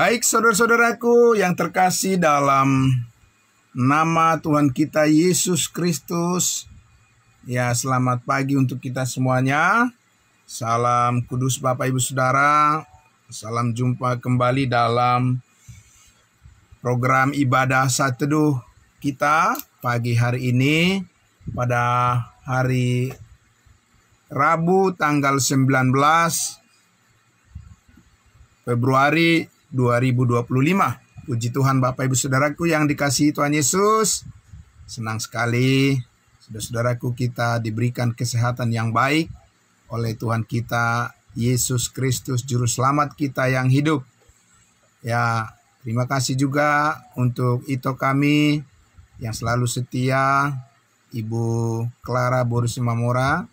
Baik saudara-saudaraku yang terkasih dalam nama Tuhan kita Yesus Kristus. Ya, selamat pagi untuk kita semuanya. Salam kudus Bapak Ibu Saudara. Salam jumpa kembali dalam program ibadah saat teduh kita pagi hari ini pada hari Rabu tanggal 19 Februari 2025. Puji Tuhan Bapak Ibu Saudaraku yang dikasihi Tuhan Yesus. Senang sekali saudara-saudaraku kita diberikan kesehatan yang baik oleh Tuhan kita Yesus Kristus Juru Selamat kita yang hidup. Ya, terima kasih juga untuk Ito kami yang selalu setia, Ibu Clara Borusimamora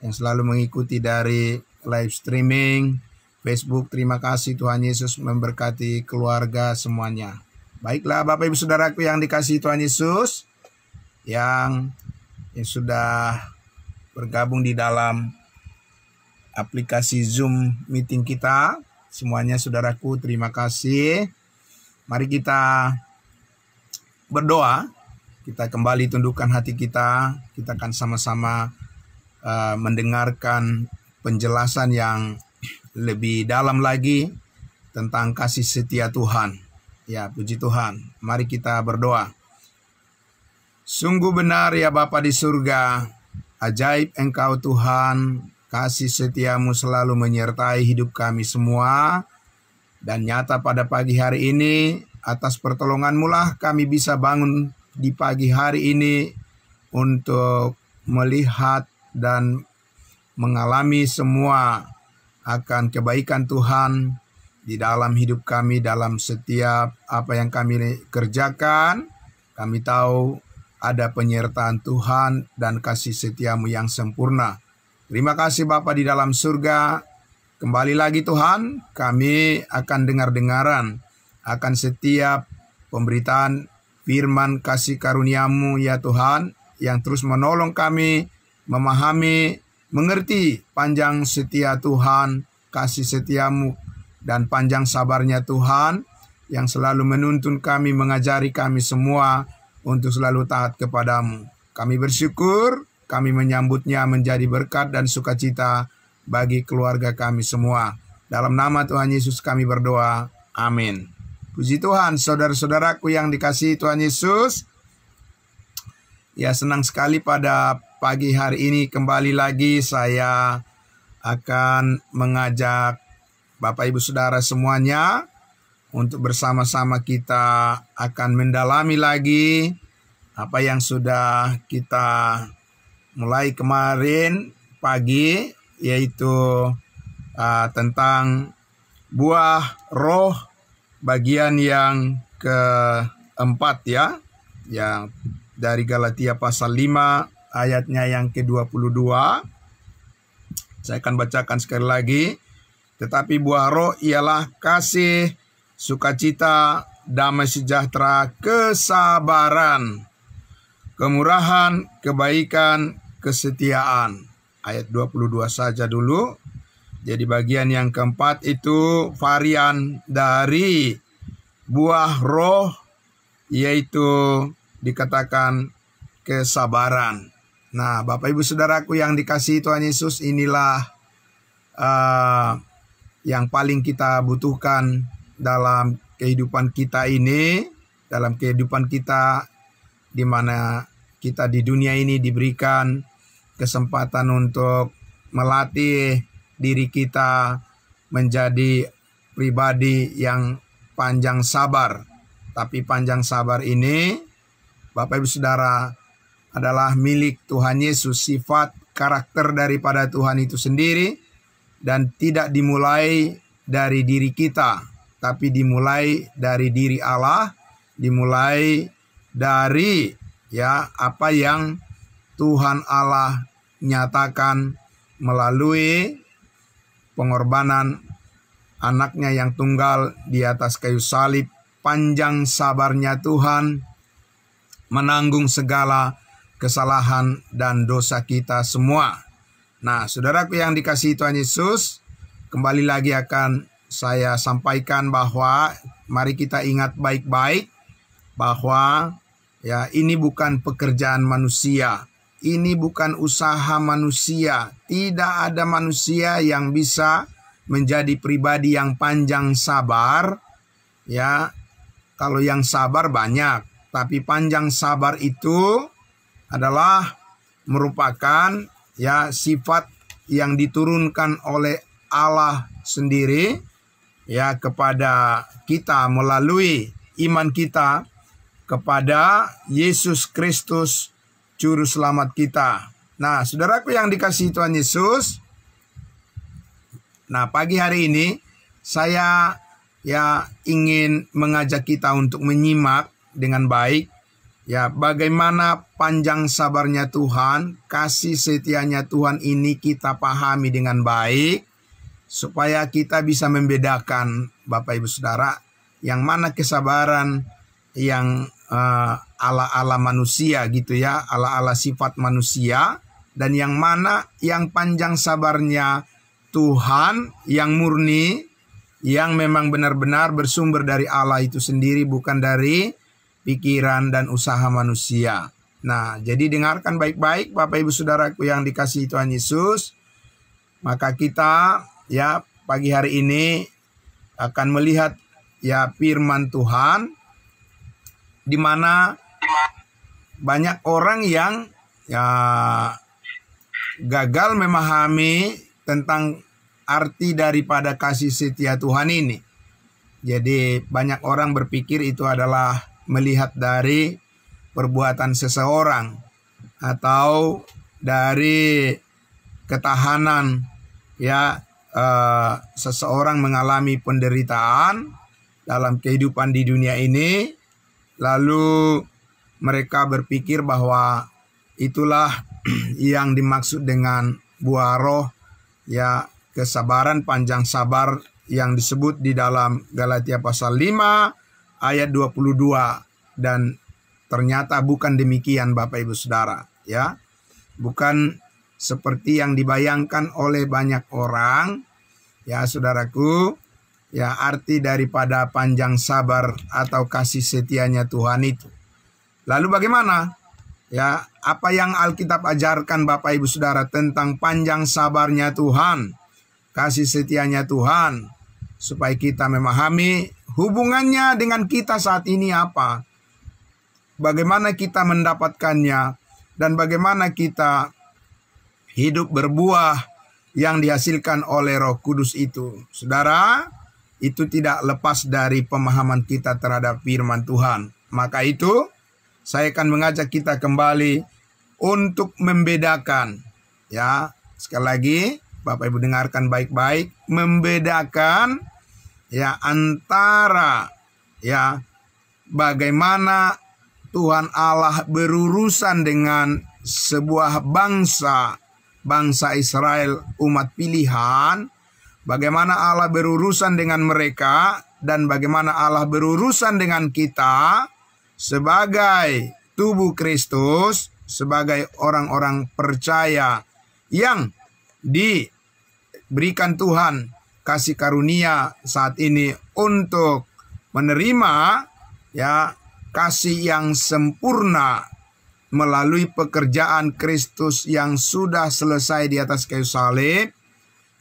yang selalu mengikuti dari live streaming Facebook. Terima kasih, Tuhan Yesus memberkati keluarga semuanya. Baiklah Bapak Ibu Saudaraku yang dikasihi Tuhan Yesus, yang sudah bergabung di dalam aplikasi Zoom meeting kita, semuanya saudaraku terima kasih. Mari kita berdoa, kita kembali tundukkan hati kita akan sama-sama mendengarkan penjelasan yang lebih dalam lagi tentang kasih setia Tuhan. Ya, puji Tuhan. Mari kita berdoa. Sungguh benar ya Bapa di surga, ajaib Engkau Tuhan, kasih setiamu selalu menyertai hidup kami semua. Dan nyata pada pagi hari ini, atas pertolongan-Mu lah kami bisa bangun di pagi hari ini untuk melihat dan mengalami semua akan kebaikan Tuhan di dalam hidup kami, dalam setiap apa yang kami kerjakan. Kami tahu ada penyertaan Tuhan dan kasih setiamu yang sempurna. Terima kasih Bapa di dalam surga. Kembali lagi Tuhan, kami akan dengar-dengaran akan setiap pemberitaan firman kasih karuniamu ya Tuhan, yang terus menolong kami memahami, mengerti panjang setia Tuhan, kasih setiamu dan panjang sabarnya Tuhan, yang selalu menuntun kami, mengajari kami semua untuk selalu taat kepadamu. Kami bersyukur, kami menyambutnya menjadi berkat dan sukacita bagi keluarga kami semua. Dalam nama Tuhan Yesus kami berdoa, amin. Puji Tuhan, saudara-saudaraku yang dikasihi Tuhan Yesus. Ya, senang sekali pada pagi hari ini kembali lagi saya akan mengajak Bapak Ibu Saudara semuanya untuk bersama-sama kita akan mendalami lagi apa yang sudah kita mulai kemarin pagi, yaitu tentang buah roh bagian yang keempat ya, yang dari Galatia pasal 5 ayatnya yang ke-22. Saya akan bacakan sekali lagi. Tetapi buah roh ialah kasih, sukacita, damai sejahtera, kesabaran, kemurahan, kebaikan, kesetiaan. Ayat 22 saja dulu. Jadi bagian yang keempat itu varian dari buah roh, yaitu dikatakan kesabaran. Nah, Bapak Ibu Saudaraku yang dikasihi Tuhan Yesus, inilah yang paling kita butuhkan dalam kehidupan kita ini, dalam kehidupan kita di mana kita di dunia ini diberikan kesempatan untuk melatih diri kita menjadi pribadi yang panjang sabar. Tapi panjang sabar ini, Bapak Ibu Saudara, adalah milik Tuhan Yesus, sifat karakter daripada Tuhan itu sendiri, dan tidak dimulai dari diri kita, tapi dimulai dari diri Allah, dimulai dari apa yang Tuhan Allah nyatakan melalui pengorbanan anaknya yang tunggal di atas kayu salib. Panjang sabarnya Tuhan menanggung segala kesalahan dan dosa kita semua. Nah, saudaraku yang dikasihi Tuhan Yesus, kembali lagi akan saya sampaikan bahwa mari kita ingat baik-baik bahwa ya ini bukan pekerjaan manusia, ini bukan usaha manusia. Tidak ada manusia yang bisa menjadi pribadi yang panjang sabar. Ya, kalau yang sabar banyak, tapi panjang sabar itu adalah merupakan ya sifat yang diturunkan oleh Allah sendiri ya kepada kita melalui iman kita kepada Yesus Kristus juru selamat kita. Nah, saudaraku yang dikasihi Tuhan Yesus, nah pagi hari ini saya ya ingin mengajak kita untuk menyimak dengan baik ya bagaimana panjang sabarnya Tuhan, kasih setianya Tuhan ini kita pahami dengan baik supaya kita bisa membedakan Bapak Ibu Saudara yang mana kesabaran yang ala-ala manusia gitu ya, ala-ala sifat manusia, dan yang mana yang panjang sabarnya Tuhan yang murni, yang memang benar-benar bersumber dari Allah itu sendiri, bukan dari pikiran dan usaha manusia. Nah, jadi dengarkan baik-baik Bapak Ibu Saudaraku yang dikasihi Tuhan Yesus. Maka kita ya pagi hari ini akan melihat ya firman Tuhan, di mana banyak orang yang ya gagal memahami tentang arti daripada kasih setia Tuhan ini. Jadi banyak orang berpikir itu adalah melihat dari perbuatan seseorang atau dari ketahanan ya seseorang mengalami penderitaan dalam kehidupan di dunia ini, lalu mereka berpikir bahwa itulah yang dimaksud dengan buah roh ya kesabaran, panjang sabar yang disebut di dalam Galatia pasal 5 ayat 22, dan ternyata bukan demikian Bapak Ibu Saudara ya. Bukan seperti yang dibayangkan oleh banyak orang ya saudaraku. Ya, arti daripada panjang sabar atau kasih setianya Tuhan itu. Lalu bagaimana? Ya, apa yang Alkitab ajarkan Bapak Ibu Saudara tentang panjang sabarnya Tuhan, kasih setianya Tuhan, supaya kita memahami hubungannya dengan kita saat ini apa? Bagaimana kita mendapatkannya dan bagaimana kita hidup berbuah yang dihasilkan oleh Roh Kudus itu. Saudara, itu tidak lepas dari pemahaman kita terhadap firman Tuhan. Maka itu saya akan mengajak kita kembali untuk membedakan. Ya, sekali lagi Bapak Ibu dengarkan baik-baik, membedakan ya antara ya bagaimana Tuhan Allah berurusan dengan sebuah bangsa Israel, umat pilihan. Bagaimana Allah berurusan dengan mereka dan bagaimana Allah berurusan dengan kita sebagai tubuh Kristus, sebagai orang-orang percaya yang diberikan Tuhan kasih karunia saat ini untuk menerima ya kasih yang sempurna melalui pekerjaan Kristus yang sudah selesai di atas kayu salib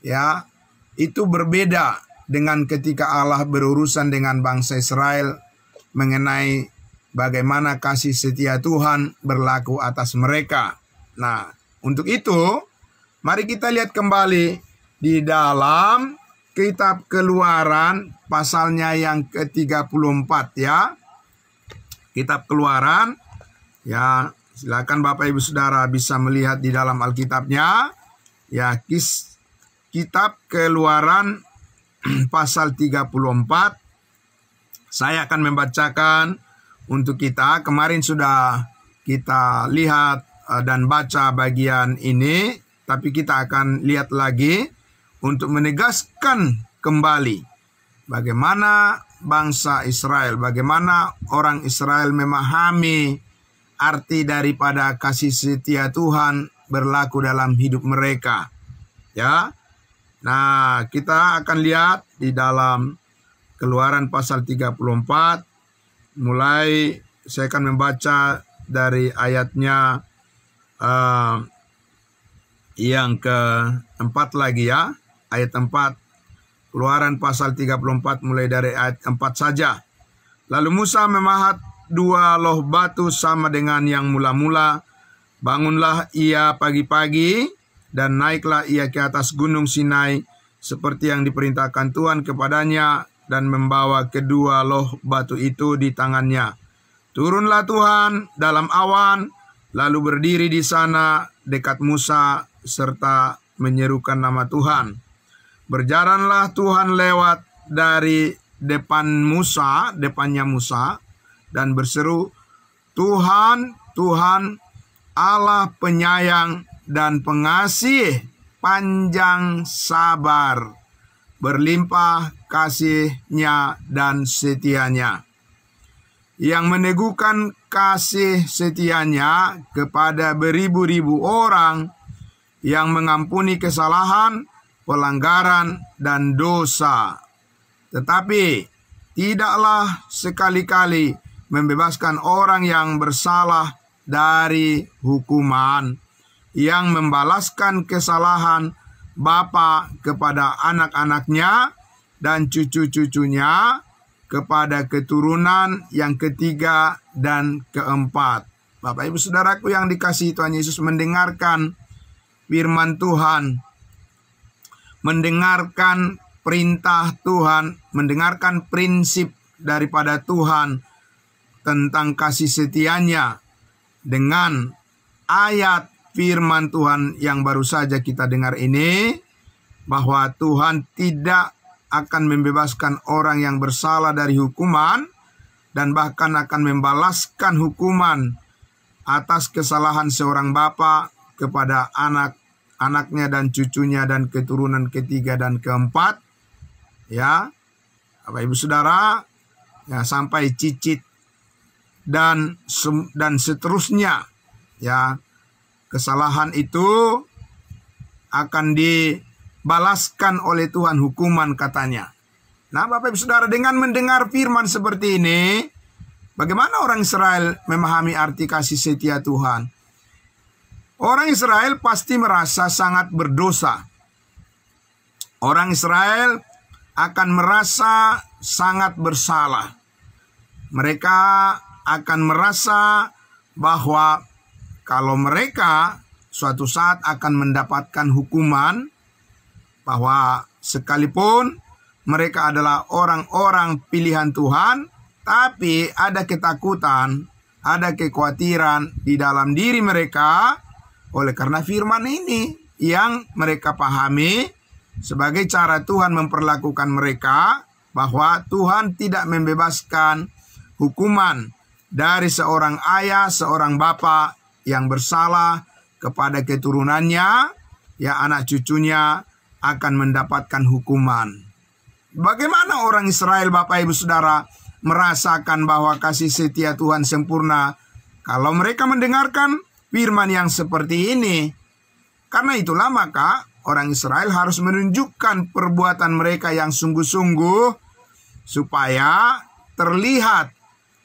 ya. Itu berbeda dengan ketika Allah berurusan dengan bangsa Israel mengenai bagaimana kasih setia Tuhan berlaku atas mereka. Nah, untuk itu mari kita lihat kembali di dalam kitab Keluaran pasalnya yang ke-34 ya. Kitab Keluaran ya, silakan Bapak Ibu Saudara bisa melihat di dalam Alkitabnya ya. Kitab Keluaran pasal 34. Saya akan membacakan untuk kita. Kemarin sudah kita lihat dan baca bagian ini, tapi kita akan lihat lagi untuk menegaskan kembali bagaimana bangsa Israel, bagaimana orang Israel memahami arti daripada kasih setia Tuhan berlaku dalam hidup mereka. Ya. Nah, kita akan lihat di dalam Keluaran pasal 34, mulai saya akan membaca dari ayatnya yang keempat lagi ya, ayat 4. Keluaran pasal 34 mulai dari ayat 4 saja. Lalu Musa memahat 2 loh batu sama dengan yang mula-mula. Bangunlah ia pagi-pagi dan naiklah ia ke atas gunung Sinai seperti yang diperintahkan Tuhan kepadanya, dan membawa kedua loh batu itu di tangannya. Turunlah Tuhan dalam awan, lalu berdiri di sana dekat Musa serta menyerukan nama Tuhan. Berjalanlah Tuhan lewat dari depannya Musa, dan berseru, Tuhan, Tuhan, Allah penyayang dan pengasih, panjang sabar, berlimpah kasihnya dan setianya, yang meneguhkan kasih setianya kepada beribu-ribu orang, yang mengampuni kesalahan, pelanggaran, dan dosa. Tetapi tidaklah sekali-kali membebaskan orang yang bersalah dari hukuman, yang membalaskan kesalahan bapa kepada anak-anaknya dan cucu-cucunya kepada keturunan yang ketiga dan keempat. Bapak Ibu Saudaraku yang dikasihi Tuhan Yesus, mendengarkan firman Tuhan, mendengarkan perintah Tuhan, mendengarkan prinsip daripada Tuhan tentang kasih setianya dengan ayat firman Tuhan yang baru saja kita dengar ini, bahwa Tuhan tidak akan membebaskan orang yang bersalah dari hukuman, dan bahkan akan membalaskan hukuman atas kesalahan seorang bapa kepada anak-anaknya dan cucunya dan keturunan ketiga dan keempat. Ya, Bapak Ibu Saudara, ya, sampai cicit dan seterusnya. Ya, kesalahan itu akan dibalaskan oleh Tuhan hukuman, katanya. Nah, Bapak Ibu Saudara, dengan mendengar firman seperti ini, bagaimana orang Israel memahami arti kasih setia Tuhan? Orang Israel pasti merasa sangat berdosa. Orang Israel akan merasa sangat bersalah. Mereka akan merasa bahwa kalau mereka suatu saat akan mendapatkan hukuman, bahwa sekalipun mereka adalah orang-orang pilihan Tuhan, tapi ada ketakutan, ada kekhawatiran di dalam diri mereka oleh karena firman ini yang mereka pahami sebagai cara Tuhan memperlakukan mereka, bahwa Tuhan tidak membebaskan hukuman dari seorang ayah, seorang bapa yang bersalah kepada keturunannya, ya anak cucunya akan mendapatkan hukuman. Bagaimana orang Israel, Bapak Ibu Saudara, merasakan bahwa kasih setia Tuhan sempurna kalau mereka mendengarkan firman yang seperti ini? Karena itulah maka orang Israel harus menunjukkan perbuatan mereka yang sungguh-sungguh supaya terlihat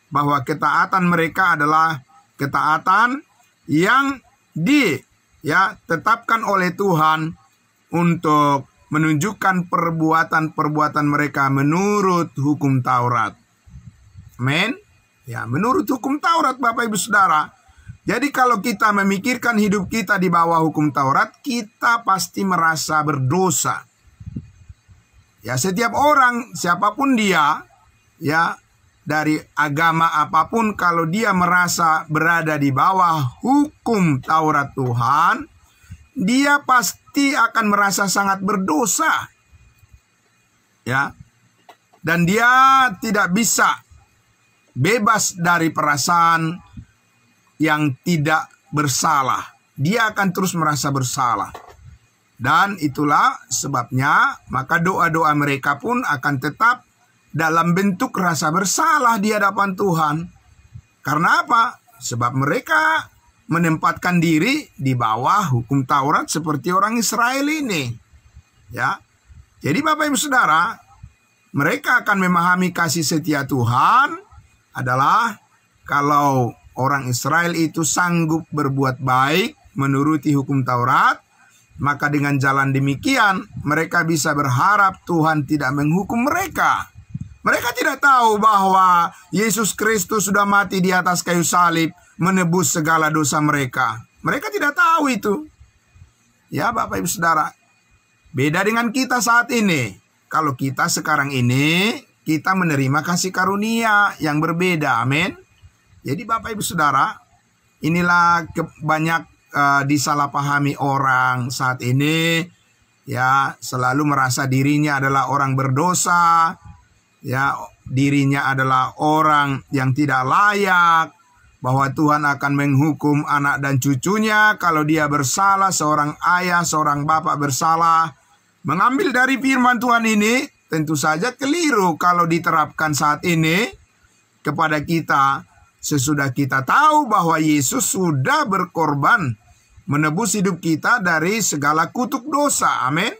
bahwa ketaatan mereka adalah ketaatan yang ditetapkan oleh Tuhan untuk menunjukkan perbuatan-perbuatan mereka menurut hukum Taurat. Amin. Ya, menurut hukum Taurat, Bapak Ibu Saudara. Jadi kalau kita memikirkan hidup kita di bawah hukum Taurat, kita pasti merasa berdosa. Ya, setiap orang, siapapun dia, ya, dari agama apapun, kalau dia merasa berada di bawah hukum Taurat Tuhan, dia pasti akan merasa sangat berdosa. Ya. Dan dia tidak bisa bebas dari perasaan yang tidak bersalah. Dia akan terus merasa bersalah. Dan itulah sebabnya maka doa-doa mereka pun akan tetap dalam bentuk rasa bersalah di hadapan Tuhan. Karena apa? Sebab mereka menempatkan diri di bawah hukum Taurat seperti orang Israel ini. Ya, Jadi Bapak Ibu Saudara, mereka akan memahami kasih setia Tuhan adalah kalau orang Israel itu sanggup berbuat baik menuruti hukum Taurat, maka dengan jalan demikian mereka bisa berharap Tuhan tidak menghukum mereka. Mereka tidak tahu bahwa Yesus Kristus sudah mati di atas kayu salib menebus segala dosa mereka. Mereka tidak tahu itu. Ya Bapak Ibu Saudara, beda dengan kita saat ini. Kalau kita sekarang ini, kita menerima kasih karunia yang berbeda. Amin. Jadi Bapak Ibu Saudara, inilah banyak disalahpahami orang saat ini, ya, selalu merasa dirinya adalah orang berdosa, ya, dirinya adalah orang yang tidak layak, bahwa Tuhan akan menghukum anak dan cucunya kalau dia bersalah, seorang ayah, seorang bapak bersalah. Mengambil dari firman Tuhan ini tentu saja keliru kalau diterapkan saat ini kepada kita, sesudah kita tahu bahwa Yesus sudah berkorban menebus hidup kita dari segala kutuk dosa. Amin.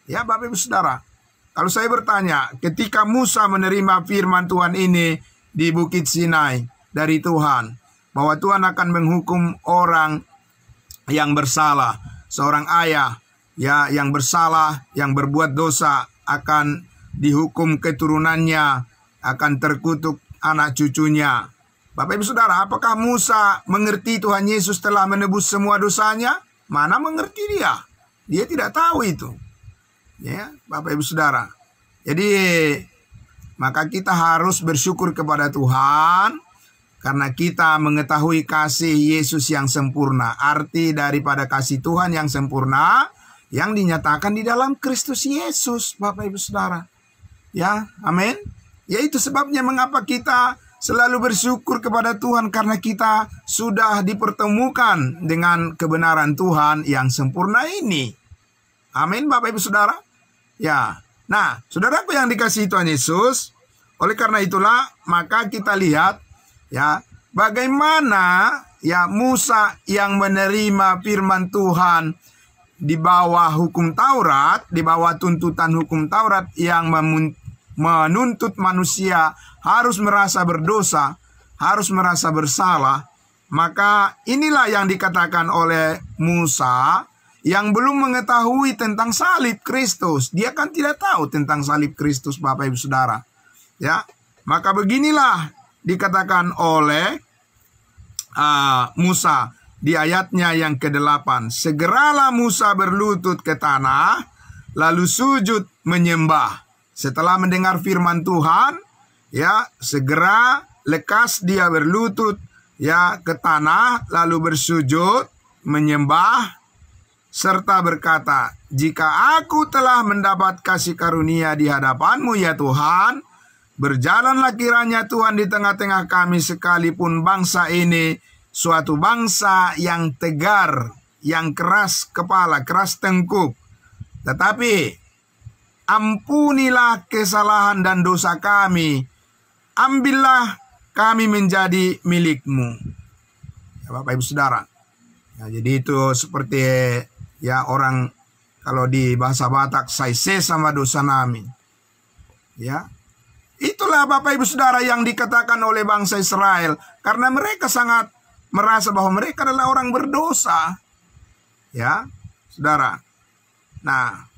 Ya Bapak Ibu Saudara, kalau saya bertanya, ketika Musa menerima firman Tuhan ini di Bukit Sinai dari Tuhan, bahwa Tuhan akan menghukum orang yang bersalah, seorang ayah ya yang bersalah, yang berbuat dosa, akan dihukum keturunannya, akan terkutuk anak cucunya. Bapak Ibu Saudara, apakah Musa mengerti Tuhan Yesus telah menebus semua dosanya? Mana mengerti dia? Dia tidak tahu itu. Ya, Bapak Ibu Saudara. Jadi, maka kita harus bersyukur kepada Tuhan karena kita mengetahui kasih Yesus yang sempurna. Arti daripada kasih Tuhan yang sempurna yang dinyatakan di dalam Kristus Yesus, Bapak Ibu Saudara. Ya, amin. Yaitu sebabnya mengapa kita selalu bersyukur kepada Tuhan, karena kita sudah dipertemukan dengan kebenaran Tuhan yang sempurna ini. Amin Bapak Ibu Saudara. Ya, nah saudaraku yang dikasihi Tuhan Yesus, oleh karena itulah maka kita lihat ya bagaimana ya Musa yang menerima firman Tuhan di bawah hukum Taurat, di bawah tuntutan hukum Taurat yang menuntut manusia harus merasa berdosa, harus merasa bersalah. Maka inilah yang dikatakan oleh Musa yang belum mengetahui tentang salib Kristus. Dia kan tidak tahu tentang salib Kristus Bapak Ibu Saudara. Ya, maka beginilah dikatakan oleh Musa di ayatnya yang ke-8. Segeralah Musa berlutut ke tanah, lalu sujud menyembah. Setelah mendengar firman Tuhan, ya, segera lekas dia berlutut ya ke tanah, lalu bersujud menyembah serta berkata, jika aku telah mendapat kasih karunia di hadapan-Mu ya Tuhan, berjalanlah kiranya Tuhan di tengah-tengah kami sekalipun bangsa ini suatu bangsa yang tegar, yang keras kepala, keras tengkuk. Tetapi ampunilah kesalahan dan dosa kami, ambillah kami menjadi milik-Mu. Ya, Bapak Ibu Saudara. Ya, jadi itu seperti ya orang kalau di bahasa Batak, saise sama dosa nami. Ya, itulah Bapak Ibu Saudara yang dikatakan oleh bangsa Israel, karena mereka sangat merasa bahwa mereka adalah orang berdosa. Ya, Saudara. Nah,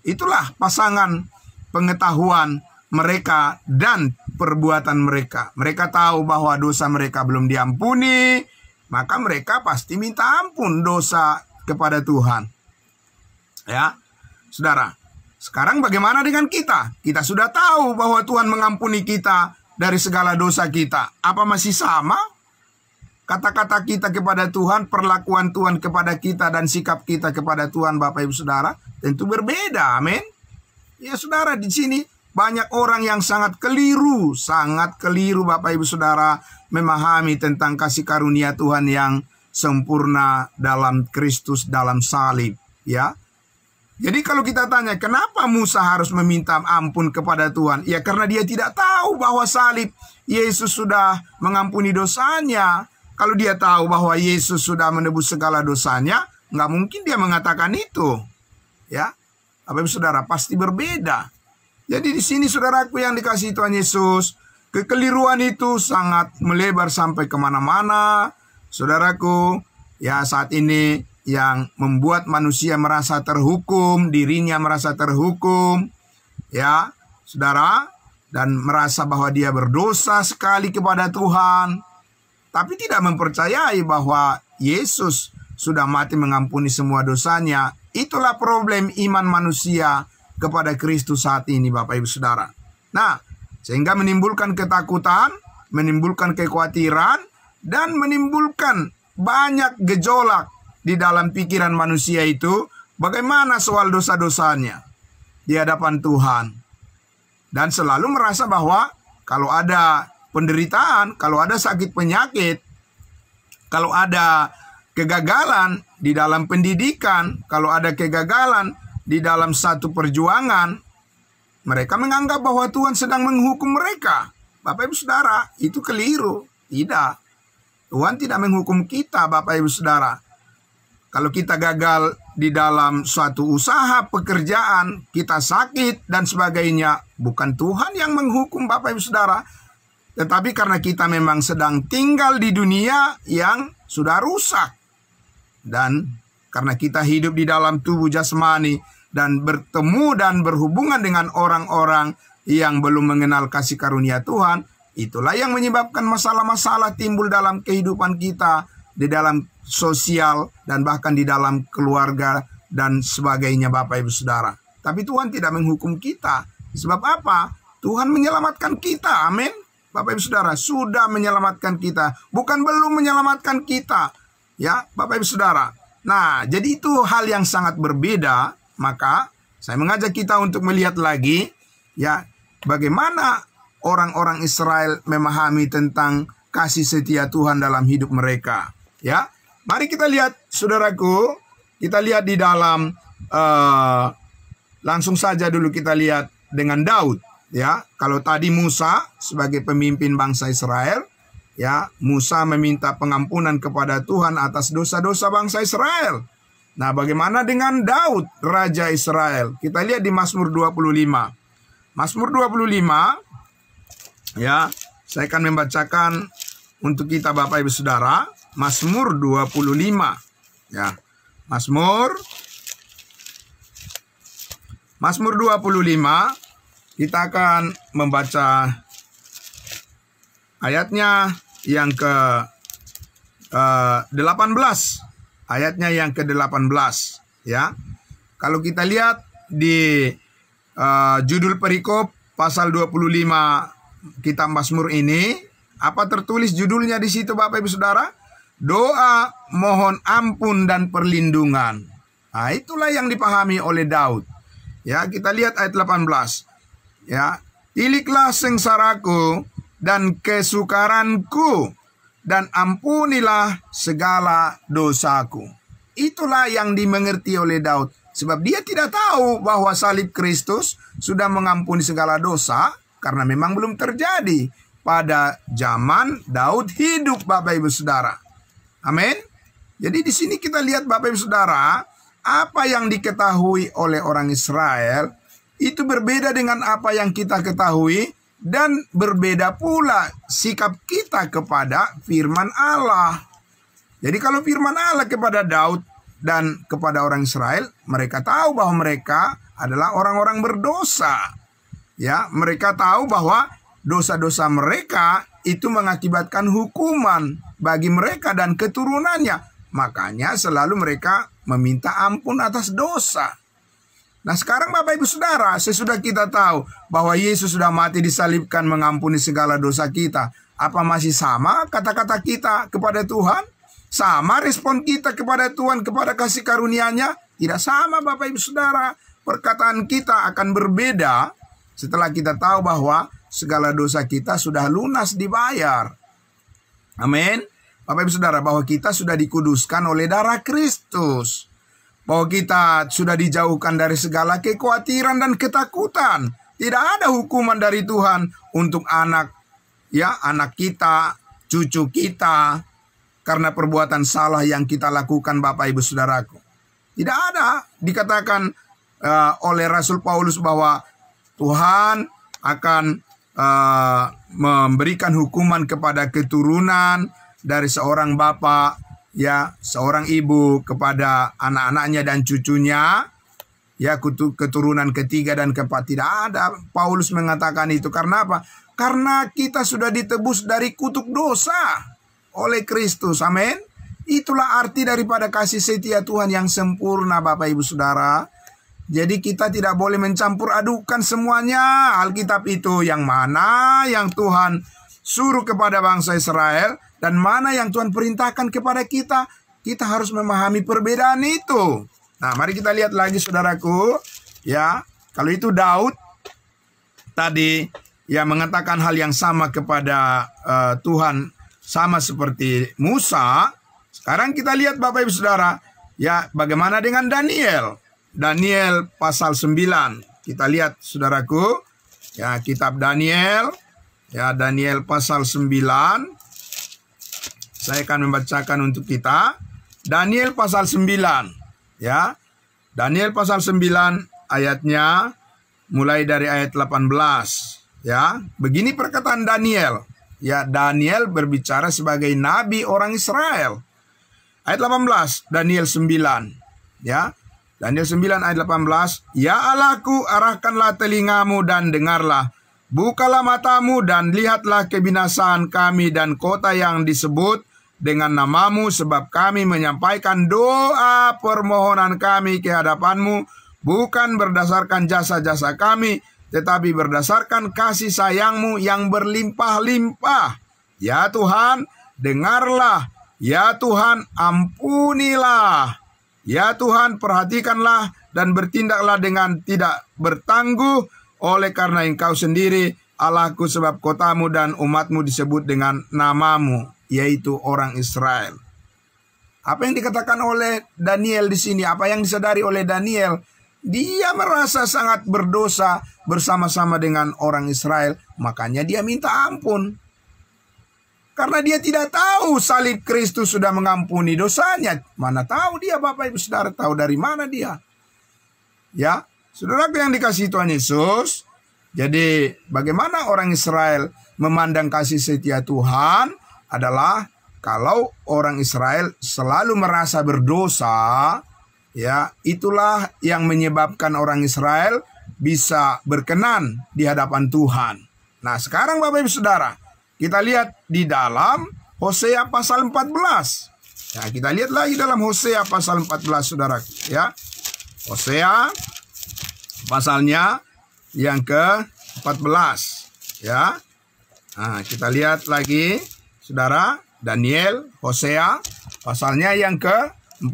itulah pasangan pengetahuan mereka dan perbuatan mereka. Mereka tahu bahwa dosa mereka belum diampuni, maka mereka pasti minta ampun dosa kepada Tuhan. Ya, Saudara. Sekarang bagaimana dengan kita? Kita sudah tahu bahwa Tuhan mengampuni kita dari segala dosa kita. Apa masih sama? Kata-kata kita kepada Tuhan, perlakuan Tuhan kepada kita, dan sikap kita kepada Tuhan, Bapak Ibu Saudara, tentu berbeda. Amin. Ya Saudara, di sini banyak orang yang sangat keliru Bapak Ibu Saudara memahami tentang kasih karunia Tuhan yang sempurna dalam Kristus, dalam salib. Ya. Jadi kalau kita tanya, kenapa Musa harus meminta ampun kepada Tuhan? Ya karena dia tidak tahu bahwa salib Yesus sudah mengampuni dosanya. Kalau dia tahu bahwa Yesus sudah menebus segala dosanya, nggak mungkin dia mengatakan itu. Ya, Bapak Ibu Saudara, pasti berbeda. Jadi di sini saudaraku yang dikasihi Tuhan Yesus, kekeliruan itu sangat melebar sampai kemana-mana. Saudaraku, ya saat ini yang membuat manusia merasa terhukum, dirinya merasa terhukum, ya saudara, dan merasa bahwa dia berdosa sekali kepada Tuhan, tapi tidak mempercayai bahwa Yesus sudah mati mengampuni semua dosanya. Itulah problem iman manusia kepada Kristus saat ini, Bapak Ibu Saudara. Nah, sehingga menimbulkan ketakutan, menimbulkan kekhawatiran, dan menimbulkan banyak gejolak di dalam pikiran manusia itu. Bagaimana soal dosa-dosanya di hadapan Tuhan. Dan selalu merasa bahwa kalau ada penderitaan, kalau ada sakit penyakit, kalau ada kegagalan di dalam pendidikan, kalau ada kegagalan di dalam satu perjuangan, mereka menganggap bahwa Tuhan sedang menghukum mereka. Bapak Ibu Saudara, itu keliru. Tidak. Tuhan tidak menghukum kita, Bapak Ibu Saudara. Kalau kita gagal di dalam suatu usaha, pekerjaan, kita sakit dan sebagainya, bukan Tuhan yang menghukum, Bapak Ibu Saudara. Tetapi karena kita memang sedang tinggal di dunia yang sudah rusak. Dan karena kita hidup di dalam tubuh jasmani dan bertemu dan berhubungan dengan orang-orang yang belum mengenal kasih karunia Tuhan, itulah yang menyebabkan masalah-masalah timbul dalam kehidupan kita, di dalam sosial dan bahkan di dalam keluarga dan sebagainya, Bapak Ibu Saudara. Tapi Tuhan tidak menghukum kita. Sebab apa? Tuhan menyelamatkan kita. Amin. Bapak Ibu Saudara, sudah menyelamatkan kita, bukan belum menyelamatkan kita. Ya, Bapak Ibu Saudara. Nah, jadi itu hal yang sangat berbeda. Maka saya mengajak kita untuk melihat lagi, ya, bagaimana orang-orang Israel memahami tentang kasih setia Tuhan dalam hidup mereka. Ya, mari kita lihat, saudaraku, kita lihat di dalam langsung saja dulu kita lihat dengan Daud. Ya, kalau tadi Musa sebagai pemimpin bangsa Israel, ya, Musa meminta pengampunan kepada Tuhan atas dosa-dosa bangsa Israel. Nah, bagaimana dengan Daud, Raja Israel? Kita lihat di Mazmur 25. Mazmur 25, ya, saya akan membacakan untuk kita Bapak Ibu Saudara. Mazmur 25. Ya, Mazmur 25. Kita akan membaca ayatnya yang ke 18. Ayatnya yang ke-18, ya. Kalau kita lihat di judul perikop pasal 25 kitab Mazmur ini, apa tertulis judulnya di situ, Bapak Ibu Saudara? Doa mohon ampun dan perlindungan. Nah, itulah yang dipahami oleh Daud. Ya, kita lihat ayat 18. Ya, tiliklah sengsaraku dan kesukaranku, dan ampunilah segala dosaku. Itulah yang dimengerti oleh Daud. Sebab dia tidak tahu bahwa salib Kristus sudah mengampuni segala dosa, karena memang belum terjadi pada zaman Daud hidup, Bapak Ibu Saudara. Amin. Jadi di sini kita lihat, Bapak Ibu Saudara, apa yang diketahui oleh orang Israel itu berbeda dengan apa yang kita ketahui, dan berbeda pula sikap kita kepada firman Allah. Jadi kalau firman Allah kepada Daud dan kepada orang Israel, mereka tahu bahwa mereka adalah orang-orang berdosa. Ya, mereka tahu bahwa dosa-dosa mereka itu mengakibatkan hukuman bagi mereka dan keturunannya. Makanya selalu mereka meminta ampun atas dosa. Nah, sekarang Bapak Ibu Saudara, sesudah kita tahu bahwa Yesus sudah mati disalibkan mengampuni segala dosa kita, apa masih sama kata-kata kita kepada Tuhan? Sama respon kita kepada Tuhan, kepada kasih karunia-Nya? Tidak sama, Bapak Ibu Saudara. Perkataan kita akan berbeda setelah kita tahu bahwa segala dosa kita sudah lunas dibayar. Amin. Bapak Ibu Saudara, bahwa kita sudah dikuduskan oleh darah Kristus. Bahwa kita sudah dijauhkan dari segala kekhawatiran dan ketakutan. Tidak ada hukuman dari Tuhan untuk anak kita, cucu kita, karena perbuatan salah yang kita lakukan, Bapak Ibu Saudaraku. Tidak ada dikatakan oleh Rasul Paulus bahwa Tuhan akan memberikan hukuman kepada keturunan dari seorang bapak, ya, seorang ibu kepada anak-anaknya dan cucunya, ya, keturunan ketiga dan keempat. Tidak ada Paulus mengatakan itu. Karena apa? Karena kita sudah ditebus dari kutuk dosa oleh Kristus. Amin. Itulah arti daripada kasih setia Tuhan yang sempurna, Bapak Ibu Saudara. Jadi kita tidak boleh mencampur adukan semuanya. Alkitab itu yang mana yang Tuhan suruh kepada bangsa Israel dan mana yang Tuhan perintahkan kepada kita. Kita harus memahami perbedaan itu. Nah, mari kita lihat lagi, saudaraku. Ya, kalau itu Daud tadi ya mengatakan hal yang sama kepada Tuhan, sama seperti Musa. Sekarang kita lihat, Bapak Ibu Saudara, ya, bagaimana dengan Daniel. Daniel pasal 9. Kita lihat, saudaraku, ya, kitab Daniel, ya, Daniel pasal 9. Saya akan membacakan untuk kita. Daniel pasal 9, ya. Daniel pasal 9 ayatnya mulai dari ayat 18, ya. Begini perkataan Daniel. Ya, Daniel berbicara sebagai nabi orang Israel. Ayat 18, Daniel 9, ya. Daniel 9 ayat 18, ya Allahku, arahkanlah telingamu dan dengarlah. Bukalah matamu dan lihatlah kebinasaan kami dan kota yang disebut dengan namamu, sebab kami menyampaikan doa permohonan kami ke hadapanmu, bukan berdasarkan jasa-jasa kami, tetapi berdasarkan kasih sayangmu yang berlimpah-limpah. Ya Tuhan, dengarlah. Ya Tuhan, ampunilah. Ya Tuhan, perhatikanlah dan bertindaklah dengan tidak bertangguh, oleh karena Engkau sendiri Allahku, sebab kotamu dan umatmu disebut dengan namamu, yaitu orang Israel. Apa yang dikatakan oleh Daniel di sini? Apa yang disadari oleh Daniel? Dia merasa sangat berdosa bersama-sama dengan orang Israel, makanya dia minta ampun. Karena dia tidak tahu salib Kristus sudah mengampuni dosanya. Mana tahu dia, Bapak Ibu Saudara, tahu dari mana dia? Ya, saudaraku yang dikasihi Tuhan Yesus. Jadi bagaimana orang Israel memandang kasih setia Tuhan adalah kalau orang Israel selalu merasa berdosa, ya, itulah yang menyebabkan orang Israel bisa berkenan di hadapan Tuhan. Nah, sekarang Bapak Ibu Saudara, kita lihat di dalam Hosea pasal 14. Ya, kita lihat lagi dalam Hosea pasal 14, saudara. Ya, Hosea pasalnya yang ke-14. Ya, nah, kita lihat lagi, saudara. Daniel, Hosea pasalnya yang ke-14.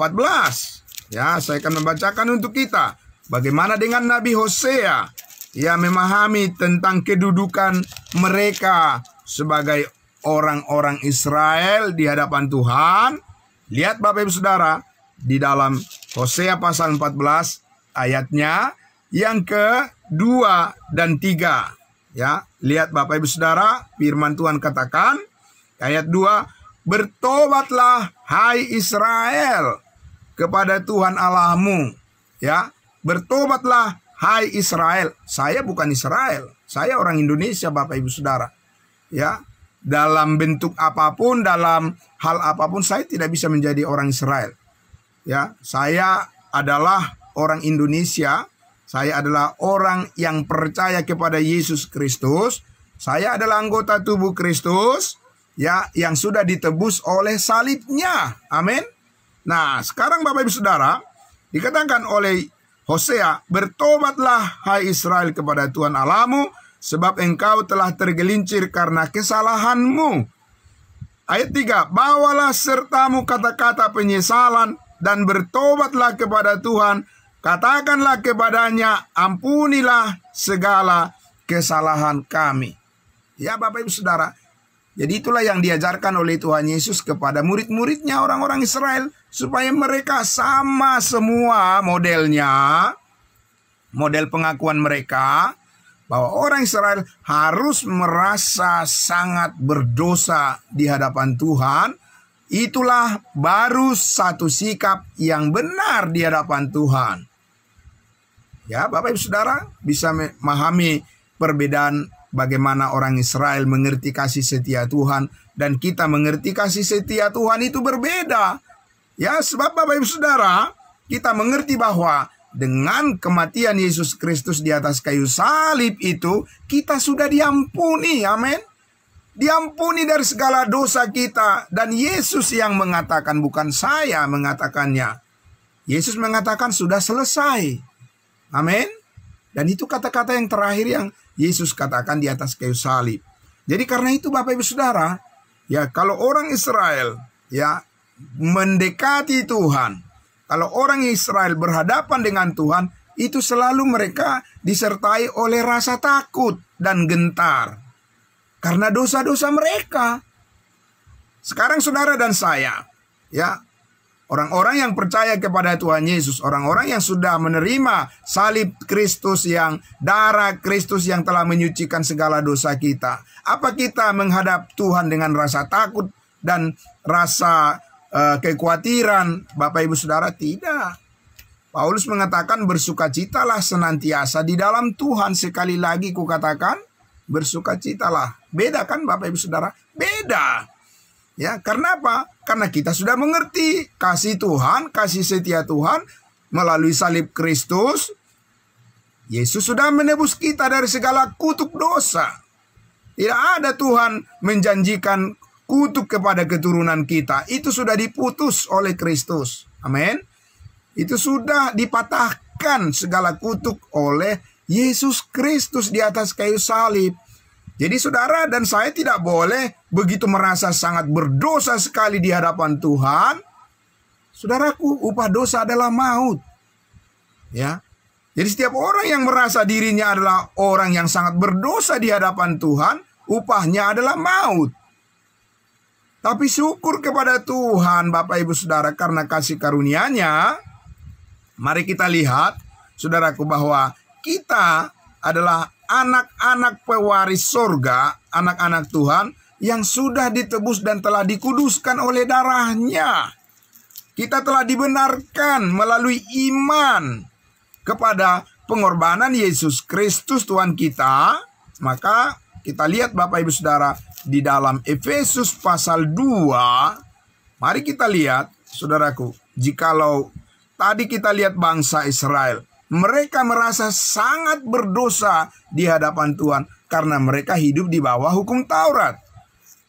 Ya, saya akan membacakan untuk kita. Bagaimana dengan Nabi Hosea? Ia memahami tentang kedudukan mereka sebagai orang-orang Israel di hadapan Tuhan. Lihat Bapak Ibu Saudara, di dalam Hosea pasal 14 ayatnya yang ke-2 dan 3. Ya, lihat Bapak Ibu Saudara, firman Tuhan katakan, ayat 2, bertobatlah hai Israel kepada Tuhan Allahmu. Ya, bertobatlah hai Israel. Saya bukan Israel, saya orang Indonesia, Bapak Ibu Saudara. Ya, dalam bentuk apapun, dalam hal apapun, saya tidak bisa menjadi orang Israel. Ya, saya adalah orang Indonesia. Saya adalah orang yang percaya kepada Yesus Kristus. Saya adalah anggota tubuh Kristus, ya, yang sudah ditebus oleh salibnya. Amin. Nah, sekarang Bapak Ibu Saudara, dikatakan oleh Hosea, bertobatlah hai Israel kepada Tuhan Allahmu, sebab engkau telah tergelincir karena kesalahanmu. Ayat 3, bawalah sertamu kata-kata penyesalan dan bertobatlah kepada Tuhan. Katakanlah kepadanya, ampunilah segala kesalahan kami. Ya Bapak Ibu Saudara, jadi itulah yang diajarkan oleh Tuhan Yesus kepada murid-muridnya orang-orang Israel, supaya mereka sama semua modelnya, model pengakuan mereka, bahwa orang Israel harus merasa sangat berdosa di hadapan Tuhan. Itulah baru satu sikap yang benar di hadapan Tuhan. Ya, Bapak Ibu Saudara bisa memahami perbedaan bagaimana orang Israel mengerti kasih setia Tuhan dan kita mengerti kasih setia Tuhan itu berbeda. Ya, sebab Bapak Ibu Saudara, kita mengerti bahwa dengan kematian Yesus Kristus di atas kayu salib itu, kita sudah diampuni. Amin. Diampuni dari segala dosa kita. Dan Yesus yang mengatakan, bukan saya mengatakannya. Yesus mengatakan sudah selesai. Amin. Dan itu kata-kata yang terakhir yang Yesus katakan di atas kayu salib. Jadi karena itu Bapak Ibu Saudara, ya kalau orang Israel ya mendekati Tuhan, kalau orang Israel berhadapan dengan Tuhan, itu selalu mereka disertai oleh rasa takut dan gentar karena dosa-dosa mereka. Sekarang saudara dan saya, ya, orang-orang yang percaya kepada Tuhan Yesus, orang-orang yang sudah menerima salib Kristus, yang darah Kristus yang telah menyucikan segala dosa kita. Apa kita menghadap Tuhan dengan rasa takut dan rasa kekhawatiran? Bapak Ibu Saudara, tidak. Paulus mengatakan bersukacitalah senantiasa di dalam Tuhan. Sekali lagi kukatakan bersukacitalah. Beda kan Bapak Ibu Saudara? Beda. Ya, karena apa? Karena kita sudah mengerti kasih Tuhan, kasih setia Tuhan melalui salib Kristus. Yesus sudah menebus kita dari segala kutuk dosa. Tidak ada Tuhan menjanjikan kutuk kepada keturunan kita. Itu sudah diputus oleh Kristus. Amin. Itu sudah dipatahkan segala kutuk oleh Yesus Kristus di atas kayu salib. Jadi saudara dan saya tidak boleh begitu merasa sangat berdosa sekali di hadapan Tuhan. Saudaraku, upah dosa adalah maut. Ya. Jadi setiap orang yang merasa dirinya adalah orang yang sangat berdosa di hadapan Tuhan, upahnya adalah maut. Tapi syukur kepada Tuhan Bapak Ibu Saudara karena kasih karunia-Nya. Mari kita lihat saudaraku bahwa kita adalah anak-anak pewaris surga, anak-anak Tuhan yang sudah ditebus dan telah dikuduskan oleh darah-Nya. Kita telah dibenarkan melalui iman kepada pengorbanan Yesus Kristus Tuhan kita. Maka kita lihat Bapak Ibu Saudara di dalam Efesus pasal 2. Mari kita lihat saudaraku, jikalau tadi kita lihat bangsa Israel, mereka merasa sangat berdosa di hadapan Tuhan karena mereka hidup di bawah hukum Taurat.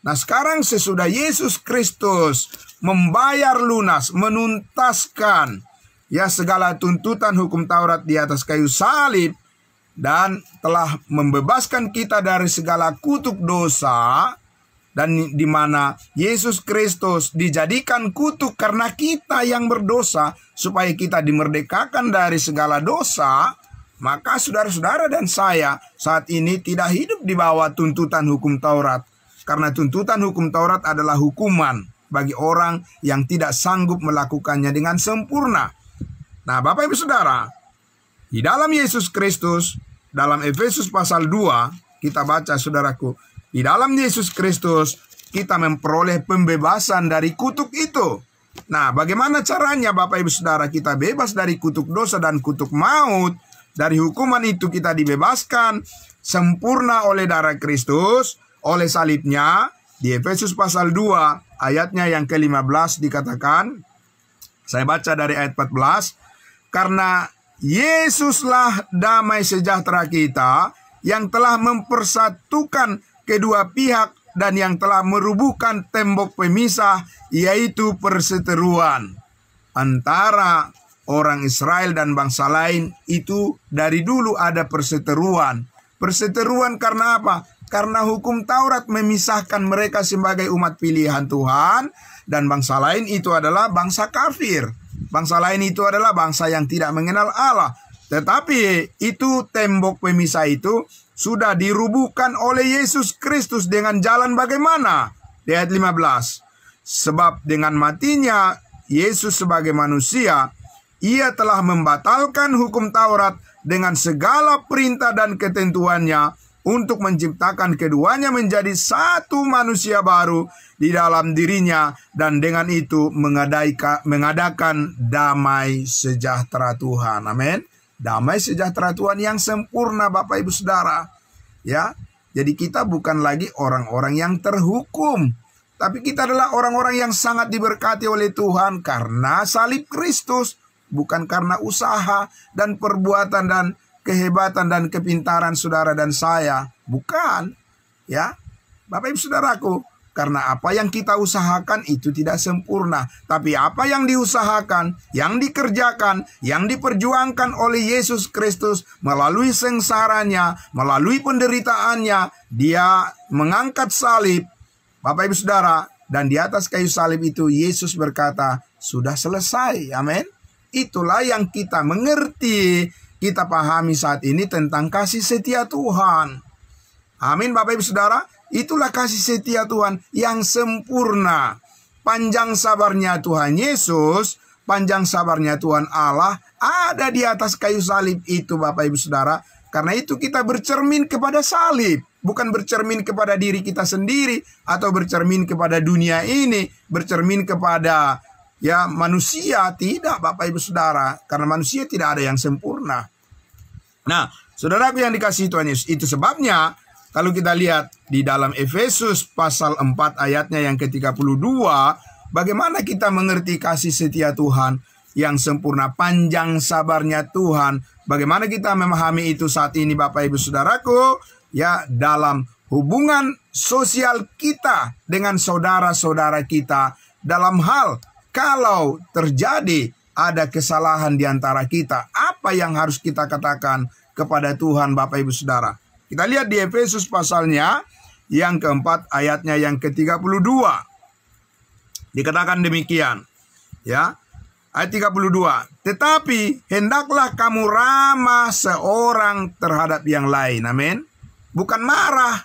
Nah sekarang sesudah Yesus Kristus membayar lunas, menuntaskan ya segala tuntutan hukum Taurat di atas kayu salib, dan telah membebaskan kita dari segala kutuk dosa, dan di mana Yesus Kristus dijadikan kutuk karena kita yang berdosa, supaya kita dimerdekakan dari segala dosa. Maka saudara-saudara dan saya saat ini tidak hidup di bawah tuntutan hukum Taurat, karena tuntutan hukum Taurat adalah hukuman bagi orang yang tidak sanggup melakukannya dengan sempurna. Nah Bapak Ibu Saudara, di dalam Yesus Kristus, dalam Efesus pasal 2, kita baca saudaraku, di dalam Yesus Kristus kita memperoleh pembebasan dari kutuk itu. Nah, bagaimana caranya Bapak Ibu Saudara kita bebas dari kutuk dosa dan kutuk maut? Dari hukuman itu kita dibebaskan sempurna oleh darah Kristus, oleh salibnya. Di Efesus pasal 2 ayatnya yang ke-15 dikatakan, saya baca dari ayat 14, karena Yesuslah damai sejahtera kita yang telah mempersatukan kedua pihak dan yang telah merubuhkan tembok pemisah, yaitu perseteruan antara orang Israel dan bangsa lain. Itu dari dulu ada perseteruan. Perseteruan karena apa? Karena hukum Taurat memisahkan mereka sebagai umat pilihan Tuhan, dan bangsa lain itu adalah bangsa kafir. Bangsa lain itu adalah bangsa yang tidak mengenal Allah. Tetapi itu tembok pemisah itu sudah dirubuhkan oleh Yesus Kristus dengan jalan bagaimana? Di ayat 15. Sebab dengan matinya Yesus sebagai manusia, Ia telah membatalkan hukum Taurat dengan segala perintah dan ketentuannya untuk menciptakan keduanya menjadi satu manusia baru di dalam dirinya, dan dengan itu mengadakan damai sejahtera Tuhan. Amin. damai sejahtera Tuhan yang sempurna, Bapak Ibu Saudara. Ya, jadi kita bukan lagi orang-orang yang terhukum, tapi kita adalah orang-orang yang sangat diberkati oleh Tuhan karena salib Kristus, bukan karena usaha dan perbuatan dan kehebatan dan kepintaran saudara dan saya. Bukan, ya, Bapak Ibu Saudaraku. Karena apa yang kita usahakan itu tidak sempurna. Tapi apa yang diusahakan, yang dikerjakan, yang diperjuangkan oleh Yesus Kristus melalui sengsaranya, melalui penderitaannya, dia mengangkat salib, Bapak Ibu Saudara, dan di atas kayu salib itu Yesus berkata, sudah selesai. Amin. Itulah yang kita mengerti, kita pahami saat ini tentang kasih setia Tuhan. Amin, Bapak Ibu Saudara. Itulah kasih setia Tuhan yang sempurna. Panjang sabarnya Tuhan Yesus, panjang sabarnya Tuhan Allah ada di atas kayu salib itu, Bapak Ibu Saudara. Karena itu kita bercermin kepada salib, bukan bercermin kepada diri kita sendiri atau bercermin kepada dunia ini, bercermin kepada manusia. Tidak, Bapak Ibu Saudara, karena manusia tidak ada yang sempurna. Nah, saudaraku yang dikasihi Tuhan Yesus, itu sebabnya kalau kita lihat di dalam Efesus pasal 4 ayatnya yang ke-32, bagaimana kita mengerti kasih setia Tuhan yang sempurna, panjang sabarnya Tuhan. Bagaimana kita memahami itu saat ini, Bapak Ibu Saudaraku, ya, dalam hubungan sosial kita dengan saudara-saudara kita, dalam hal kalau terjadi ada kesalahan di antara kita, apa yang harus kita katakan kepada Tuhan, Bapak Ibu Saudara? Kita lihat di Efesus pasalnya yang keempat ayatnya yang ke-32. Dikatakan demikian. Ya. Ayat 32. Tetapi hendaklah kamu ramah seorang terhadap yang lain. Amin. Bukan marah.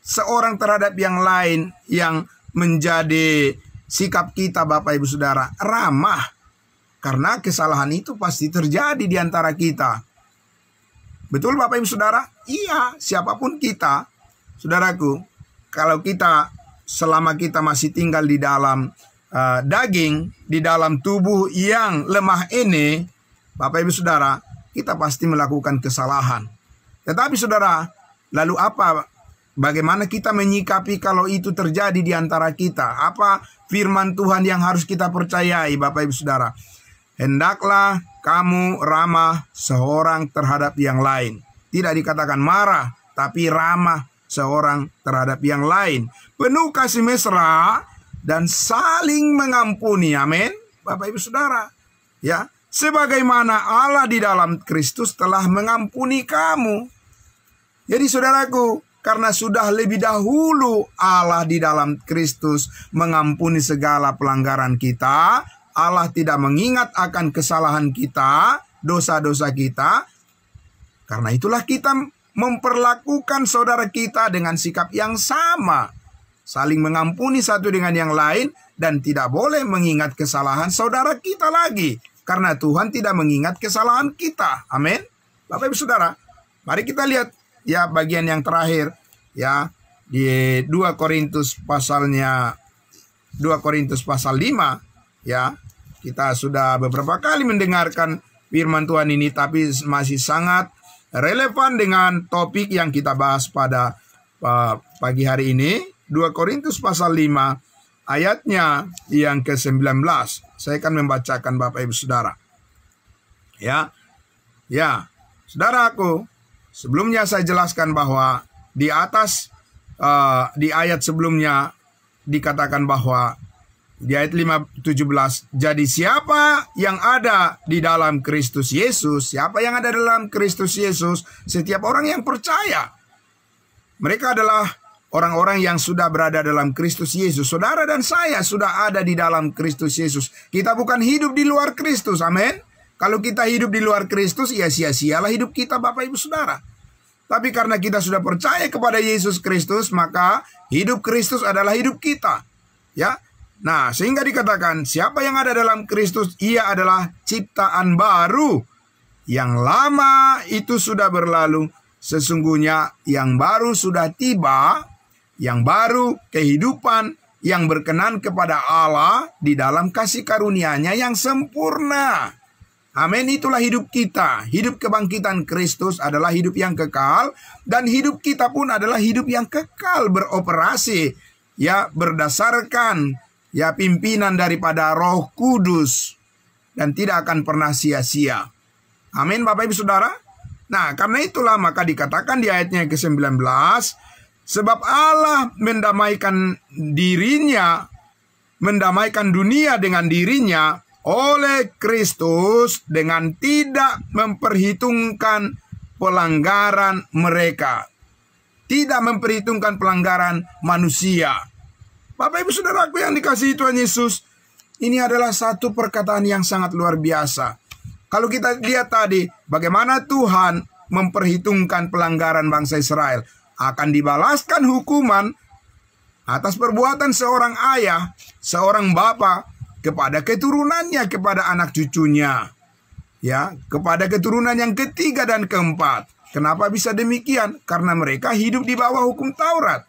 Seorang terhadap yang lain yang menjadi sikap kita, Bapak Ibu Saudara. Ramah. Karena kesalahan itu pasti terjadi di antara kita. Betul, Bapak Ibu Saudara? Iya, siapapun kita, saudaraku, kalau kita selama kita masih tinggal di dalam daging, di dalam tubuh yang lemah ini, Bapak Ibu Saudara, kita pasti melakukan kesalahan. Tetapi saudara, lalu bagaimana kita menyikapi kalau itu terjadi di antara kita? Apa firman Tuhan yang harus kita percayai, Bapak Ibu Saudara? Hendaklah kamu ramah seorang terhadap yang lain. Tidak dikatakan marah, tapi ramah seorang terhadap yang lain. Penuh kasih mesra dan saling mengampuni. Amin. Bapak Ibu Saudara. Ya, sebagaimana Allah di dalam Kristus telah mengampuni kamu. Jadi saudaraku, karena sudah lebih dahulu Allah di dalam Kristus mengampuni segala pelanggaran kita, Allah tidak mengingat akan kesalahan kita, dosa-dosa kita. Karena itulah kita memperlakukan saudara kita dengan sikap yang sama. Saling mengampuni satu dengan yang lain dan tidak boleh mengingat kesalahan saudara kita lagi. Karena Tuhan tidak mengingat kesalahan kita. Amin. Bapak Ibu Saudara, mari kita lihat ya bagian yang terakhir ya di 2 Korintus pasal 5 ya. Kita sudah beberapa kali mendengarkan firman Tuhan ini, tapi masih sangat relevan dengan topik yang kita bahas pada pagi hari ini. 2 Korintus pasal 5 ayatnya yang ke-19. Saya akan membacakan Bapak Ibu Saudara. Ya, saudaraku, sebelumnya saya jelaskan bahwa di atas di ayat sebelumnya dikatakan bahwa di ayat 17, jadi siapa yang ada di dalam Kristus Yesus, siapa yang ada dalam Kristus Yesus, setiap orang yang percaya, mereka adalah orang-orang yang sudah berada dalam Kristus Yesus. Saudara dan saya sudah ada di dalam Kristus Yesus. Kita bukan hidup di luar Kristus, amin. Kalau kita hidup di luar Kristus, ya sia-sialah hidup kita, Bapak Ibu Saudara. Tapi karena kita sudah percaya kepada Yesus Kristus, maka hidup Kristus adalah hidup kita. Ya. Nah, sehingga dikatakan siapa yang ada dalam Kristus, ia adalah ciptaan baru. Yang lama itu sudah berlalu, sesungguhnya yang baru sudah tiba. Yang baru kehidupan yang berkenan kepada Allah di dalam kasih karunia-Nya yang sempurna. Amin, itulah hidup kita. Hidup kebangkitan Kristus adalah hidup yang kekal, dan hidup kita pun adalah hidup yang kekal beroperasi, ya, berdasarkan ya pimpinan daripada Roh Kudus, dan tidak akan pernah sia-sia. Amin, Bapak Ibu Saudara. Nah, karena itulah maka dikatakan di ayatnya ke-19, sebab Allah mendamaikan dirinya, mendamaikan dunia dengan dirinya oleh Kristus dengan tidak memperhitungkan pelanggaran mereka. Tidak memperhitungkan pelanggaran manusia. Bapak Ibu Saudaraku yang dikasihi Tuhan Yesus, ini adalah satu perkataan yang sangat luar biasa. Kalau kita lihat tadi, bagaimana Tuhan memperhitungkan pelanggaran bangsa Israel, akan dibalaskan hukuman atas perbuatan seorang ayah, seorang bapa, kepada keturunannya, kepada anak cucunya, ya, kepada keturunan yang ketiga dan keempat. Kenapa bisa demikian? Karena mereka hidup di bawah hukum Taurat,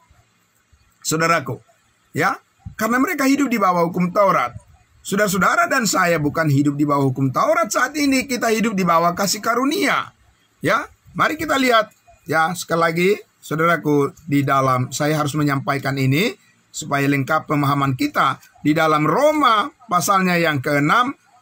saudaraku, ya, karena mereka hidup di bawah hukum Taurat. Saudara-saudara dan saya bukan hidup di bawah hukum Taurat saat ini, kita hidup di bawah kasih karunia, ya. Mari kita lihat, ya, sekali lagi, saudaraku, di dalam saya harus menyampaikan ini supaya lengkap pemahaman kita. Di dalam Roma pasalnya yang ke-6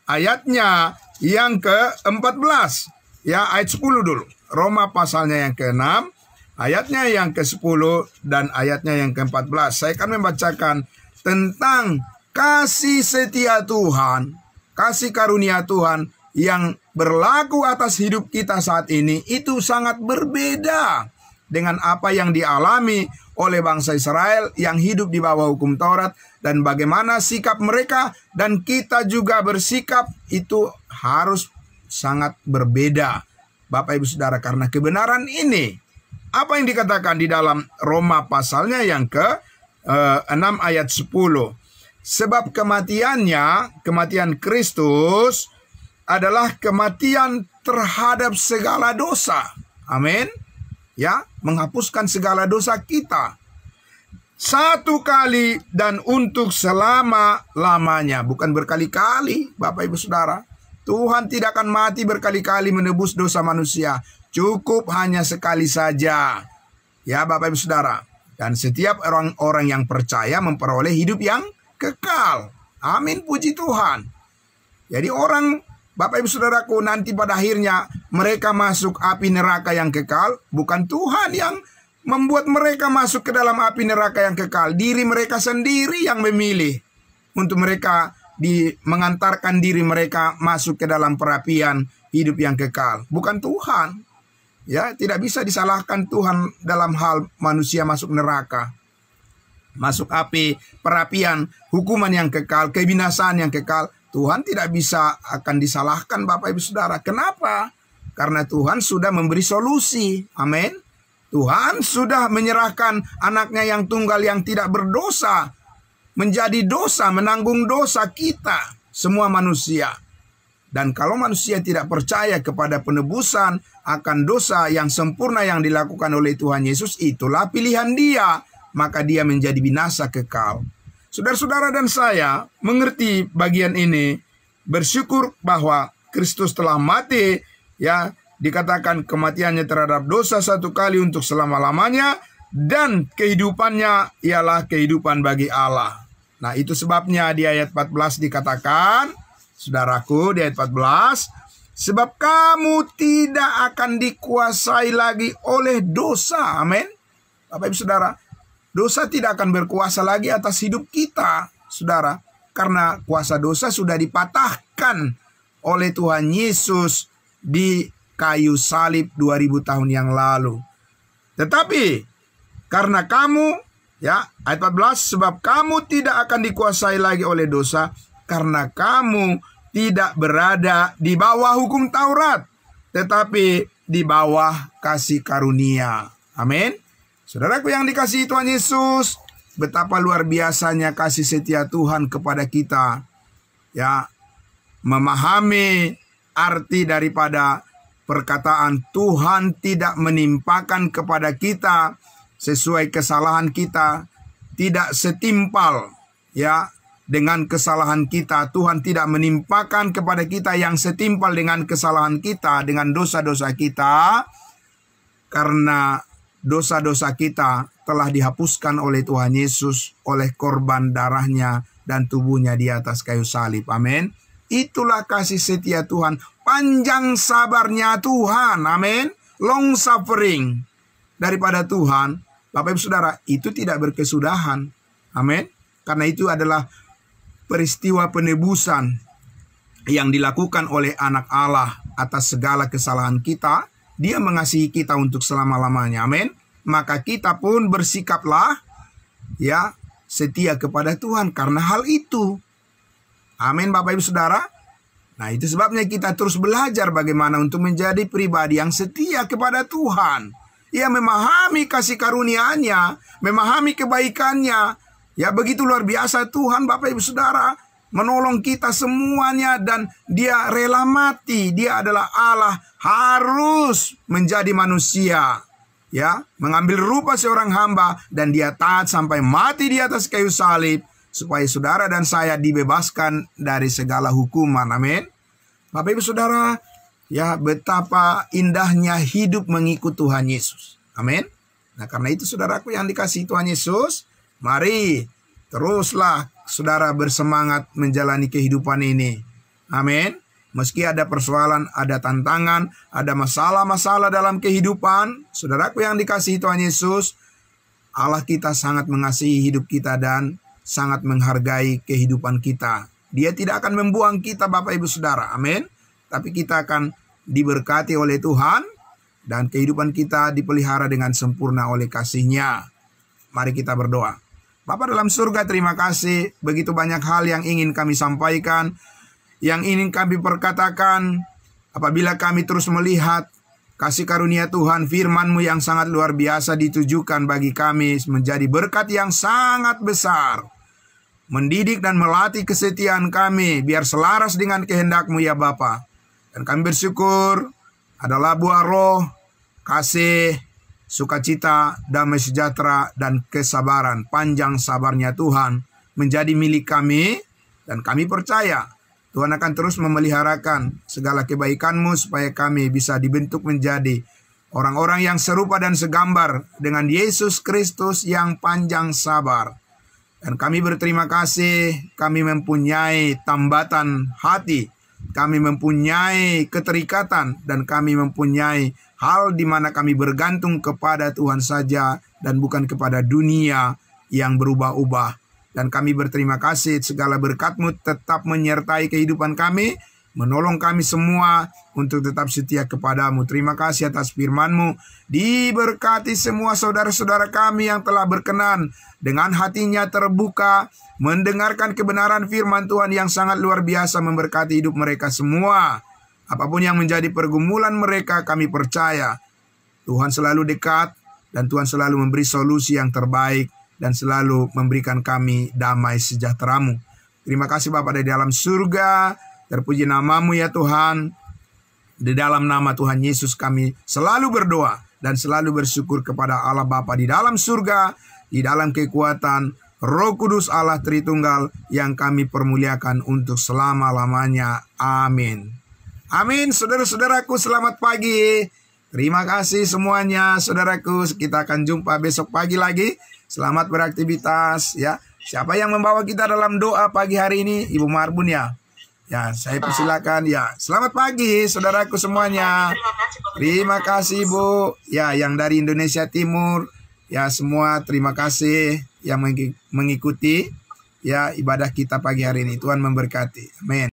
ayatnya yang ke-14. Ya, ayat 10 dulu. Roma pasalnya yang ke-6 ayatnya yang ke-10 dan ayatnya yang ke-14. Saya akan membacakan tentang kasih setia Tuhan, kasih karunia Tuhan yang berlaku atas hidup kita saat ini. Itu sangat berbeda dengan apa yang dialami oleh bangsa Israel yang hidup di bawah hukum Taurat, dan bagaimana sikap mereka dan kita juga bersikap itu harus sangat berbeda, Bapak Ibu Saudara, karena kebenaran ini. Apa yang dikatakan di dalam Roma pasalnya yang ke-6 ayat 10. Sebab kematian Kristus adalah kematian terhadap segala dosa. Amin. Ya, menghapuskan segala dosa kita. Satu kali dan untuk selama-lamanya. Bukan berkali-kali, Bapak Ibu Saudara. Tuhan tidak akan mati berkali-kali menebus dosa manusia. Cukup hanya sekali saja. Ya, Bapak Ibu Saudara. Dan setiap orang-orang yang percaya memperoleh hidup yang kekal. Amin, puji Tuhan. Jadi orang, Bapak Ibu Saudaraku, nanti pada akhirnya mereka masuk api neraka yang kekal. Bukan Tuhan yang membuat mereka masuk ke dalam api neraka yang kekal. Diri mereka sendiri yang memilih untuk mereka mengantarkan diri mereka masuk ke dalam perapian hidup yang kekal. Bukan Tuhan. Ya, tidak bisa disalahkan Tuhan dalam hal manusia masuk neraka, masuk api, perapian, hukuman yang kekal, kebinasaan yang kekal. Tuhan tidak bisa akan disalahkan, Bapak Ibu Saudara. Kenapa? Karena Tuhan sudah memberi solusi. Amin. Tuhan sudah menyerahkan anaknya yang tunggal yang tidak berdosa menjadi dosa, menanggung dosa kita, semua manusia. Dan kalau manusia tidak percaya kepada penebusan akan dosa yang sempurna yang dilakukan oleh Tuhan Yesus, itulah pilihan dia, maka dia menjadi binasa kekal. Saudara-saudara dan saya mengerti bagian ini, bersyukur bahwa Kristus telah mati, ya, dikatakan kematiannya terhadap dosa satu kali untuk selama-lamanya, dan kehidupannya ialah kehidupan bagi Allah. Nah, itu sebabnya di ayat 14 dikatakan, saudaraku, di ayat 14, sebab kamu tidak akan dikuasai lagi oleh dosa. Amin. Bapak Ibu Saudara, dosa tidak akan berkuasa lagi atas hidup kita, saudara, karena kuasa dosa sudah dipatahkan oleh Tuhan Yesus di kayu salib 2000 tahun yang lalu. Tetapi karena kamu, ya, ayat 14, sebab kamu tidak akan dikuasai lagi oleh dosa karena kamu tidak berada di bawah hukum Taurat, tetapi di bawah kasih karunia. Amin. Saudaraku yang dikasihi Tuhan Yesus, betapa luar biasanya kasih setia Tuhan kepada kita. Ya, memahami arti daripada perkataan Tuhan tidak menimpakan kepada kita sesuai kesalahan kita, tidak setimpal, ya, dengan kesalahan kita. Tuhan tidak menimpakan kepada kita yang setimpal dengan kesalahan kita, dengan dosa-dosa kita. Karena dosa-dosa kita telah dihapuskan oleh Tuhan Yesus oleh korban darahnya dan tubuhnya di atas kayu salib. Amin. Itulah kasih setia Tuhan, panjang sabarnya Tuhan. Amin. Long suffering daripada Tuhan, Bapak Ibu Saudara, itu tidak berkesudahan. Amin. Karena itu adalah peristiwa penebusan yang dilakukan oleh anak Allah atas segala kesalahan kita. Dia mengasihi kita untuk selama-lamanya. Amin. Maka kita pun bersikaplah ya setia kepada Tuhan karena hal itu. Amin Bapak Ibu Saudara. Nah itu sebabnya kita terus belajar bagaimana untuk menjadi pribadi yang setia kepada Tuhan. Ia memahami kasih karunia-Nya, memahami kebaikannya. Ya begitu luar biasa Tuhan Bapak Ibu Saudara, menolong kita semuanya dan Dia rela mati. Dia adalah Allah, harus menjadi manusia. Ya, mengambil rupa seorang hamba dan Dia taat sampai mati di atas kayu salib supaya saudara dan saya dibebaskan dari segala hukuman. Amin. Bapak Ibu Saudara, ya betapa indahnya hidup mengikut Tuhan Yesus. Amin. Nah karena itu saudaraku yang dikasihi Tuhan Yesus, mari teruslah saudara bersemangat menjalani kehidupan ini. Amin. Meski ada persoalan, ada tantangan, ada masalah-masalah dalam kehidupan, saudaraku yang dikasihi Tuhan Yesus, Allah kita sangat mengasihi hidup kita dan sangat menghargai kehidupan kita. Dia tidak akan membuang kita Bapak Ibu Saudara. Amin. Tapi kita akan diberkati oleh Tuhan dan kehidupan kita dipelihara dengan sempurna oleh kasih-Nya. Mari kita berdoa. Bapa dalam surga, terima kasih. Begitu banyak hal yang ingin kami sampaikan, yang ingin kami perkatakan. Apabila kami terus melihat kasih karunia Tuhan, firman-Mu yang sangat luar biasa ditujukan bagi kami menjadi berkat yang sangat besar. Mendidik dan melatih kesetiaan kami biar selaras dengan kehendak-Mu ya Bapa. Dan kami bersyukur adalah buah roh, kasih, sukacita, damai sejahtera, dan kesabaran. Panjang sabarnya Tuhan menjadi milik kami. Dan kami percaya Tuhan akan terus memeliharakan segala kebaikan-Mu supaya kami bisa dibentuk menjadi orang-orang yang serupa dan segambar dengan Yesus Kristus yang panjang sabar. Dan kami berterima kasih, kami mempunyai tambatan hati, kami mempunyai keterikatan, dan kami mempunyai hal di mana kami bergantung kepada Tuhan saja dan bukan kepada dunia yang berubah-ubah. Dan kami berterima kasih segala berkat-Mu tetap menyertai kehidupan kami, menolong kami semua untuk tetap setia kepada-Mu. Terima kasih atas firman-Mu. Diberkati semua saudara-saudara kami yang telah berkenan dengan hatinya terbuka mendengarkan kebenaran firman Tuhan yang sangat luar biasa memberkati hidup mereka semua. Apapun yang menjadi pergumulan mereka, kami percaya Tuhan selalu dekat dan Tuhan selalu memberi solusi yang terbaik dan selalu memberikan kami damai sejahtera-Mu. Terima kasih Bapa di dalam surga. Terpuji nama-Mu ya Tuhan. Di dalam nama Tuhan Yesus kami selalu berdoa dan selalu bersyukur kepada Allah Bapa di dalam surga, di dalam kekuatan Roh Kudus Allah Tritunggal yang kami permuliakan untuk selama-lamanya. Amin. Amin. Saudara-saudaraku, selamat pagi. Terima kasih semuanya saudaraku. Kita akan jumpa besok pagi lagi. Selamat beraktivitas ya. Siapa yang membawa kita dalam doa pagi hari ini? Ibu Marbun ya. Ya, saya persilakan ya. Selamat pagi saudaraku semuanya. Terima kasih Bu. Ya, yang dari Indonesia Timur. Ya, semua terima kasih yang mengikuti ya ibadah kita pagi hari ini. Tuhan memberkati. Amin.